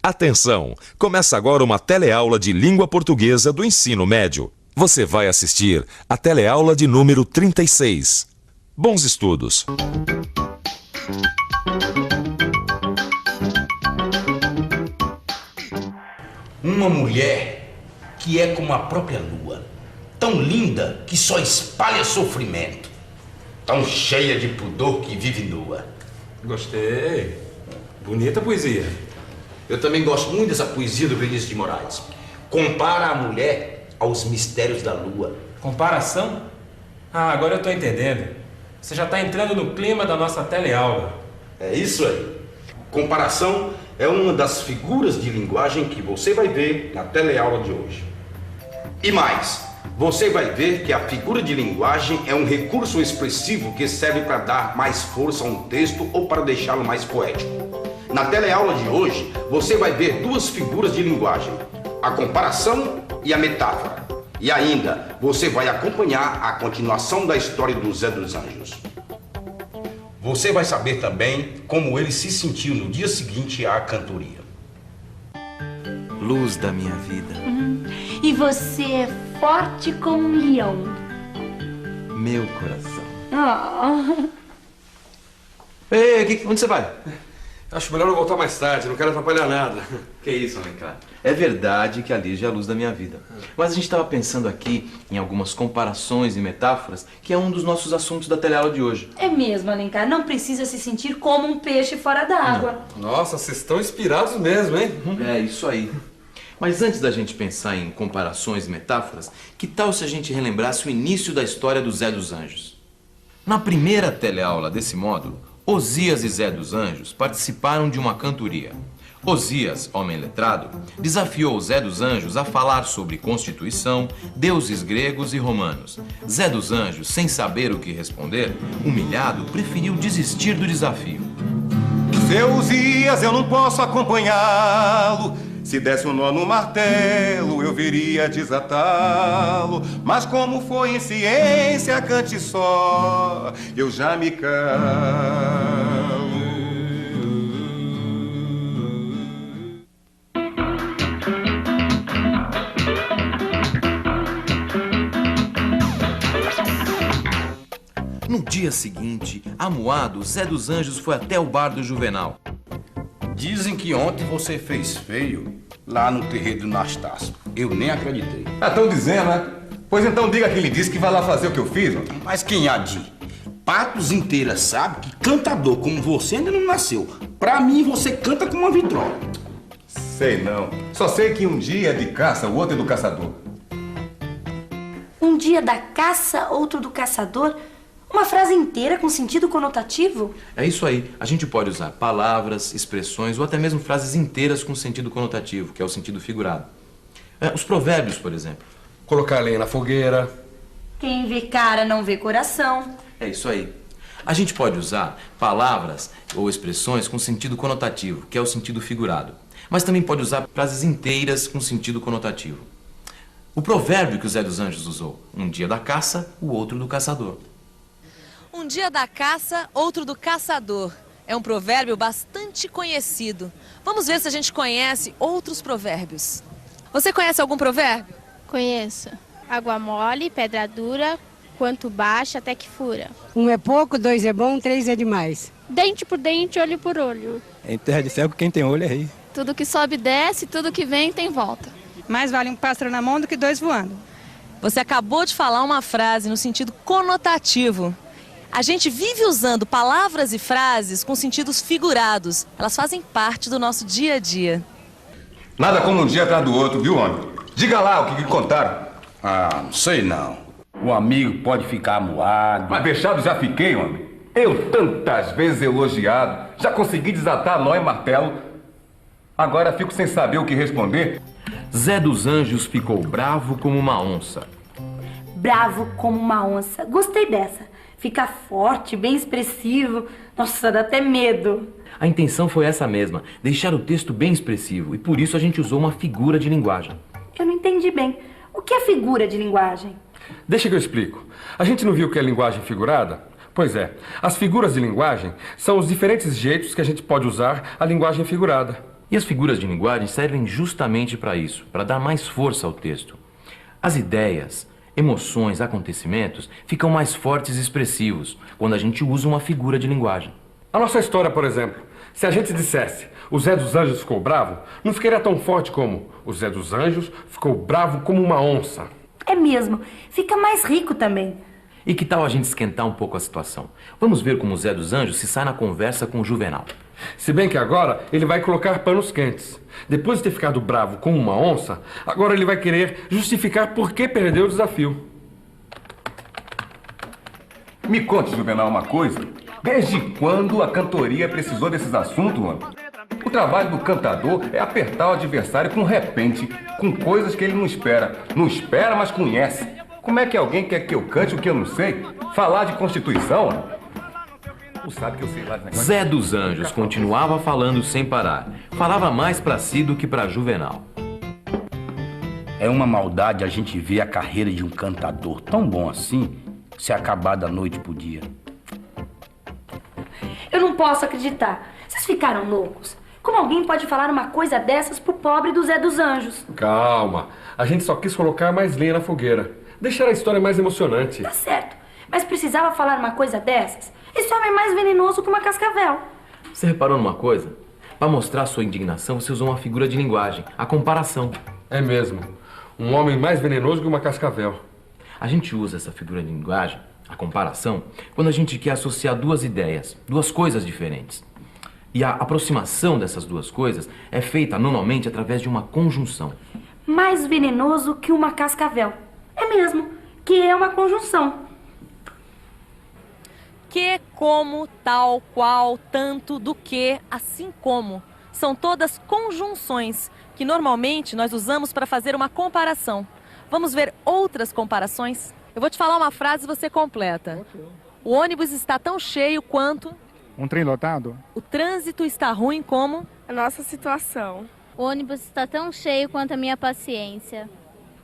Atenção! Começa agora uma teleaula de língua portuguesa do ensino médio. Você vai assistir a teleaula de número 36. Bons estudos! Uma mulher que é como a própria lua, tão linda que só espalha sofrimento, tão cheia de pudor que vive nua. Gostei. Bonita poesia. Eu também gosto muito dessa poesia do Vinícius de Moraes. Compara a mulher aos mistérios da lua. Comparação? Ah, agora eu tô entendendo. Você já tá entrando no clima da nossa teleaula. É isso aí. Comparação é uma das figuras de linguagem que você vai ver na teleaula de hoje. E mais, você vai ver que a figura de linguagem é um recurso expressivo que serve para dar mais força a um texto ou para deixá-lo mais poético. Na teleaula de hoje, você vai ver duas figuras de linguagem, a comparação e a metáfora. E ainda, você vai acompanhar a continuação da história do Zé dos Anjos. Você vai saber também como ele se sentiu no dia seguinte à cantoria. Luz da minha vida. E você é forte como um leão. Meu coração. Oh. Ei, onde você vai? Acho melhor eu voltar mais tarde, não quero atrapalhar nada. Que isso, homem, cara? É verdade que a Lígia é a luz da minha vida. Mas a gente estava pensando aqui em algumas comparações e metáforas, que é um dos nossos assuntos da teleaula de hoje. É mesmo, Alencar. Não precisa se sentir como um peixe fora d'água. Nossa, vocês estão inspirados mesmo, hein? É, isso aí. Mas antes da gente pensar em comparações e metáforas, que tal se a gente relembrasse o início da história do Zé dos Anjos? Na primeira teleaula desse módulo, Osias e Zé dos Anjos participaram de uma cantoria. Osias, homem letrado, desafiou Zé dos Anjos a falar sobre Constituição, deuses gregos e romanos. Zé dos Anjos, sem saber o que responder, humilhado, preferiu desistir do desafio. Seu Osias, eu não posso acompanhá-lo. Se desse um nó no martelo, eu viria desatá-lo. Mas como foi em ciência, cante só, eu já me calo. No dia seguinte, amuado, Zé dos Anjos foi até o bar do Juvenal. Dizem que ontem você fez feio lá no terreiro do Nastácio. Eu nem acreditei. Ah, estão dizendo, né? Pois então diga que ele disse que vai lá fazer o que eu fiz, ó. Mas quem há de? Patos inteiras sabe que cantador como você ainda não nasceu. Pra mim, você canta com uma vitrola. Sei não. Só sei que um dia é de caça, o outro é do caçador. Um dia da caça, outro do caçador? Uma frase inteira com sentido conotativo? É isso aí. A gente pode usar palavras, expressões ou até mesmo frases inteiras com sentido conotativo, que é o sentido figurado. Os provérbios, por exemplo. Colocar lenha na fogueira. Quem vê cara não vê coração. É isso aí. A gente pode usar palavras ou expressões com sentido conotativo, que é o sentido figurado. Mas também pode usar frases inteiras com sentido conotativo. O provérbio que o Zé dos Anjos usou: um dia da caça, o outro do caçador. Um dia da caça, outro do caçador. É um provérbio bastante conhecido. Vamos ver se a gente conhece outros provérbios. Você conhece algum provérbio? Conheço. Água mole, pedra dura, quanto baixa até que fura. Um é pouco, dois é bom, três é demais. Dente por dente, olho por olho. Em terra de cego, quem tem olho é rei. Tudo que sobe desce, tudo que vem tem volta. Mais vale um pássaro na mão do que dois voando. Você acabou de falar uma frase no sentido conotativo. A gente vive usando palavras e frases com sentidos figurados. Elas fazem parte do nosso dia a dia. Nada como um dia atrás do outro, viu, homem? Diga lá o que contaram. Ah, não sei não. O amigo pode ficar amuado. Mas vexado já fiquei, homem. Eu tantas vezes elogiado, já consegui desatar nó e martelo. Agora fico sem saber o que responder. Zé dos Anjos ficou bravo como uma onça. Bravo como uma onça. Gostei dessa. Fica forte, bem expressivo. Nossa, dá até medo. A intenção foi essa mesma, deixar o texto bem expressivo, e por isso a gente usou uma figura de linguagem. Eu não entendi bem. O que é figura de linguagem? Deixa que eu explico. A gente não viu o que é linguagem figurada? Pois é, as figuras de linguagem são os diferentes jeitos que a gente pode usar a linguagem figurada. E as figuras de linguagem servem justamente para isso, para dar mais força ao texto. As ideias, emoções, acontecimentos ficam mais fortes e expressivos quando a gente usa uma figura de linguagem. A nossa história, por exemplo, se a gente dissesse o Zé dos Anjos ficou bravo, não ficaria tão forte como o Zé dos Anjos ficou bravo como uma onça. É mesmo, fica mais rico também. E que tal a gente esquentar um pouco a situação? Vamos ver como o Zé dos Anjos se sai na conversa com o Juvenal. Se bem que agora ele vai colocar panos quentes. Depois de ter ficado bravo como uma onça, agora ele vai querer justificar por que perdeu o desafio. Me conte, Juvenal, uma coisa. Desde quando a cantoria precisou desses assuntos, mano? O trabalho do cantador é apertar o adversário com repente, com coisas que ele não espera. Não espera, mas conhece. Como é que alguém quer que eu cante o que eu não sei? Falar de Constituição, mano? Tu sabe que eu sei lá de negócio. Zé dos Anjos continuava falando sem parar. Falava mais pra si do que pra Juvenal. É uma maldade a gente ver a carreira de um cantador tão bom assim se acabar da noite pro dia. Eu não posso acreditar. Vocês ficaram loucos? Como alguém pode falar uma coisa dessas pro pobre do Zé dos Anjos? Calma, a gente só quis colocar mais lenha na fogueira. Deixar a história mais emocionante. Tá certo, mas precisava falar uma coisa dessas? Esse homem é mais venenoso que uma cascavel. Você reparou numa coisa? Para mostrar sua indignação, você usou uma figura de linguagem, a comparação. É mesmo. Um homem mais venenoso que uma cascavel. A gente usa essa figura de linguagem, a comparação, quando a gente quer associar duas ideias, duas coisas diferentes. E a aproximação dessas duas coisas é feita normalmente através de uma conjunção. Mais venenoso que uma cascavel. É mesmo, que é uma conjunção. Que, como, tal, qual, tanto, do que, assim como. São todas conjunções que normalmente nós usamos para fazer uma comparação. Vamos ver outras comparações? Eu vou te falar uma frase e você completa. O ônibus está tão cheio quanto... Um trem lotado? O trânsito está ruim como... A nossa situação. O ônibus está tão cheio quanto a minha paciência.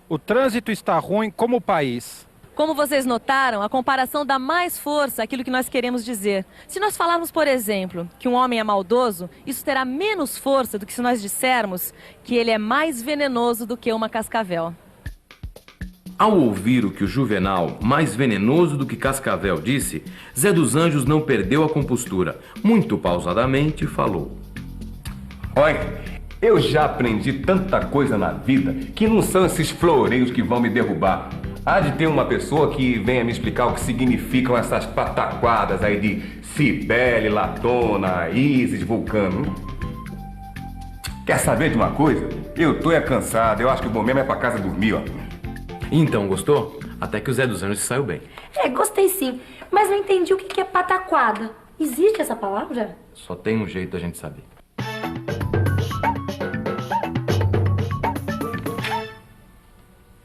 O trânsito está ruim como o país. Como vocês notaram, a comparação dá mais força àquilo que nós queremos dizer. Se nós falarmos, por exemplo, que um homem é maldoso, isso terá menos força do que se nós dissermos que ele é mais venenoso do que uma cascavel. Ao ouvir o que o Juvenal, mais venenoso do que cascavel, disse, Zé dos Anjos não perdeu a compostura. Muito pausadamente falou. Olha, eu já aprendi tanta coisa na vida que não são esses floreios que vão me derrubar. Há de ter uma pessoa que venha me explicar o que significam essas pataquadas aí de Cibele, Latona, Isis, Vulcano. Quer saber de uma coisa? Eu tô cansado, eu acho que o bom mesmo é pra casa dormir, ó. Então, gostou? Até que o Zé dos Anjos saiu bem. É, gostei sim, mas não entendi o que é pataquada. Existe essa palavra? Só tem um jeito da gente saber.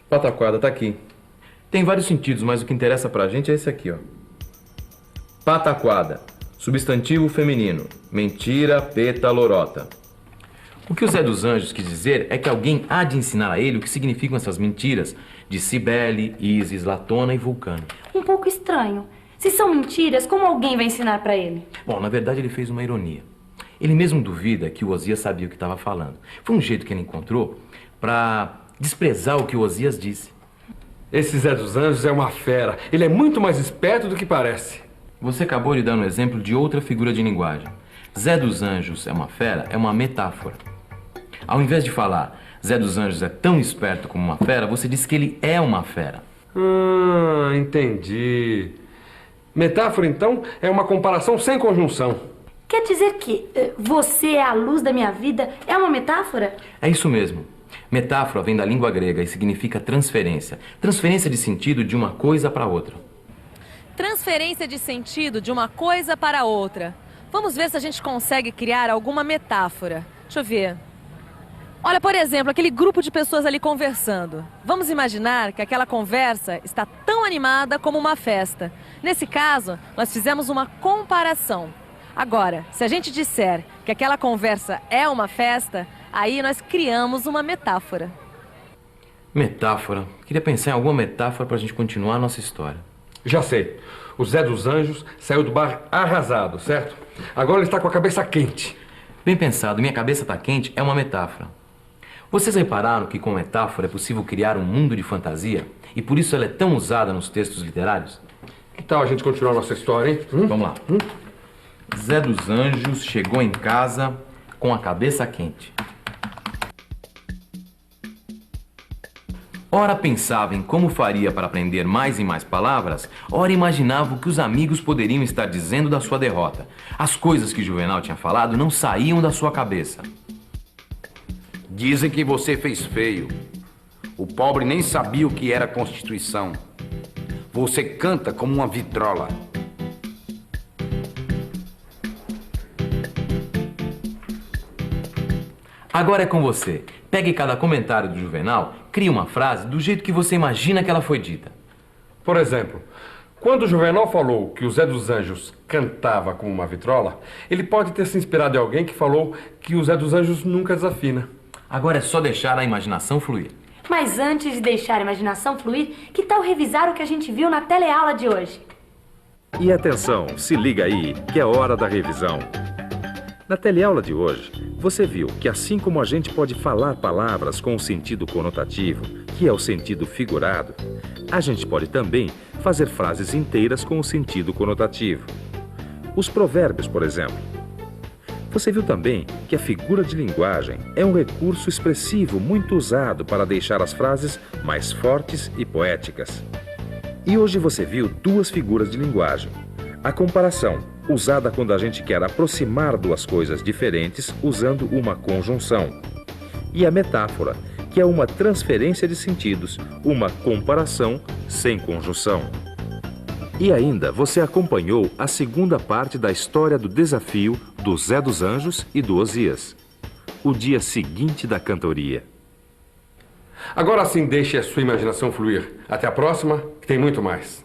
Pataquada tá aqui. Tem vários sentidos, mas o que interessa pra gente é esse aqui, ó. Pataquada, substantivo feminino, mentira, peta, lorota. O que o Zé dos Anjos quis dizer é que alguém há de ensinar a ele o que significam essas mentiras de Cibele, Isis, Latona e Vulcano. Um pouco estranho. Se são mentiras, como alguém vai ensinar pra ele? Bom, na verdade ele fez uma ironia. Ele mesmo duvida que o Osias sabia o que estava falando. Foi um jeito que ele encontrou pra desprezar o que o Osias disse. Esse Zé dos Anjos é uma fera. Ele é muito mais esperto do que parece. Você acabou de dar um exemplo de outra figura de linguagem. Zé dos Anjos é uma fera, é uma metáfora. Ao invés de falar Zé dos Anjos é tão esperto como uma fera, você diz que ele é uma fera. Entendi. Metáfora, então, é uma comparação sem conjunção. Quer dizer que você é a luz da minha vida é uma metáfora? É isso mesmo. Metáfora vem da língua grega e significa transferência. Transferência de sentido de uma coisa para outra. Transferência de sentido de uma coisa para outra. Vamos ver se a gente consegue criar alguma metáfora. Deixa eu ver. Olha, por exemplo, aquele grupo de pessoas ali conversando. Vamos imaginar que aquela conversa está tão animada como uma festa. Nesse caso, nós fizemos uma comparação. Agora, se a gente disser que aquela conversa é uma festa, aí nós criamos uma metáfora. Metáfora? Queria pensar em alguma metáfora para a gente continuar a nossa história. Já sei. O Zé dos Anjos saiu do bar arrasado, certo? Agora ele está com a cabeça quente. Bem pensado, minha cabeça tá quente é uma metáfora. Vocês repararam que com metáfora é possível criar um mundo de fantasia? E por isso ela é tão usada nos textos literários? Que tal a gente continuar nossa história, hein? Vamos lá. Zé dos Anjos chegou em casa com a cabeça quente. Ora pensava em como faria para aprender mais e mais palavras, ora imaginava o que os amigos poderiam estar dizendo da sua derrota. As coisas que Juvenal tinha falado não saíam da sua cabeça. Dizem que você fez feio. O pobre nem sabia o que era Constituição. Você canta como uma vitrola. Agora é com você. Pegue cada comentário do Juvenal, crie uma frase do jeito que você imagina que ela foi dita. Por exemplo, quando o Juvenal falou que o Zé dos Anjos cantava como uma vitrola, ele pode ter se inspirado em alguém que falou que o Zé dos Anjos nunca desafina. Agora é só deixar a imaginação fluir. Mas antes de deixar a imaginação fluir, que tal revisar o que a gente viu na teleaula de hoje? E atenção, se liga aí, que é hora da revisão. Na teleaula de hoje, você viu que assim como a gente pode falar palavras com o sentido conotativo, que é o sentido figurado, a gente pode também fazer frases inteiras com o sentido conotativo. Os provérbios, por exemplo. Você viu também que a figura de linguagem é um recurso expressivo muito usado para deixar as frases mais fortes e poéticas. E hoje você viu duas figuras de linguagem. A comparação, usada quando a gente quer aproximar duas coisas diferentes usando uma conjunção. E a metáfora, que é uma transferência de sentidos, uma comparação sem conjunção. E ainda você acompanhou a segunda parte da história do desafio do Zé dos Anjos e do Osias. O dia seguinte da cantoria. Agora sim, deixe a sua imaginação fluir. Até a próxima, que tem muito mais.